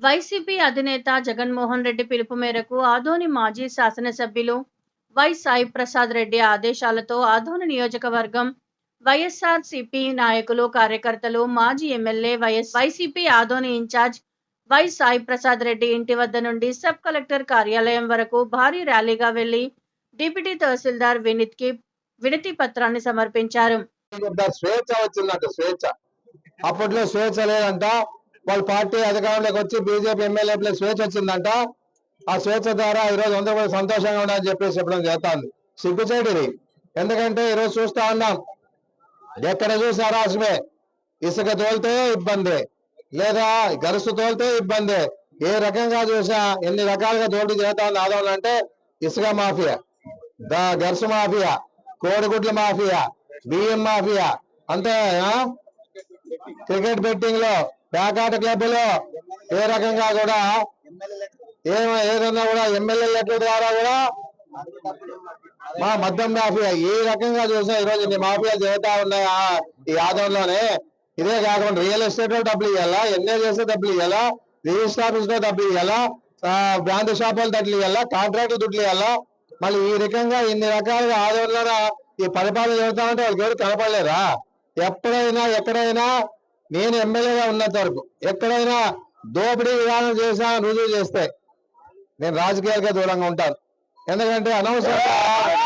YCP అధినేత జగన్మోహన్ రెడ్డి పిలుపు మేరకు ఆదోని మాజీ శాసనసభ్యులు వై సాయి ప్రసాద్ రెడ్డి ఆదేశాలతో ఆదోని నియోజకవర్గం వైఎస్ఆర్సీపీ నాయకులు, కార్యకర్తలు, మాజీ MLA YCP Adoni in-charge Y Sai Prasad Reddy ఇంటి వద్ద నుండి సబ్ కలెక్టర్ కార్యాలయం వరకు భారీ ర్యాలీగా వెళ్లి డిప్యూటీ తహసీల్దార్ వినతి పత్రాన్ని సమర్పించారు. స్వేచ్ఛ వచ్చిందంట, స్వేచ్ఛ అప్పట్లో స్వేచ్ఛ లేదంట. వాళ్ళ పార్టీ అధికారంలోకి వచ్చి బీజేపీ ఎమ్మెల్యేలకు స్వేచ్ఛ వచ్చిందంట. ఆ స్వేచ్ఛ ద్వారా ఈరోజు అందరూ కూడా సంతోషంగా ఉండాలని చెప్పేసి చెప్పడం చేస్తాను. సిగ్గుచేటిది. ఎందుకంటే ఈరోజు చూస్తా ఉన్నాం, ఎక్కడ చూసి అరాసమే. ఇసుక తోలితే ఇబ్బంది, లేదా గరుసు తోలితే ఇబ్బంది. ఏ రకంగా చూసా ఎన్ని రకాలుగా తోటి చేస్తా ఉంది ఆదోళన అంటే ఇసుక మాఫియా, గరుసు మాఫియా, కోడిగుడ్ల మాఫియా, బియ్యం మాఫియా, అంతే. క్రికెట్ బెట్టింగ్ లో, ప్యాకాట క్లబ్లో ఏ రకంగా కూడా ఏదన్నా కూడా ఎమ్మెల్యే లెటర్ ద్వారా కూడా మా మద్యం మాఫియా, ఏ రకంగా చూసినా ఈరోజు ఇన్ని మాఫియాలు జరుగుతా ఉన్నాయి ఈ ఆదోళనలోనే. ఇదే కాకుండా రియల్ ఎస్టేట్ లో డబ్బులు ఇవ్వాలా, ఎన్ఏ చేస్తే డబ్బులు ఇవ్వాలా, రిజిస్టర్ ఆఫీస్ లో డబ్బులు ఇవ్వాలా, బ్రాండ్ షాపులు డబ్బులు ఇవ్వాలా, కాంట్రాక్టులు దుడ్లు ఇవ్వాలా. మళ్ళీ ఈ రకంగా ఇన్ని రకాలుగా ఆదోళన ఈ పరిపాలన జరుగుతామంటే వాళ్ళకి ఎవరు కనపడలేరా? ఎప్పుడైనా ఎక్కడైనా నేను ఎమ్మెల్యేగా ఉన్నంత వరకు ఎక్కడైనా దోపిడీ విధానం చేసా రుజువు చేస్తే నేను రాజకీయాలకే దూరంగా ఉంటాను. ఎందుకంటే అనవసరంగా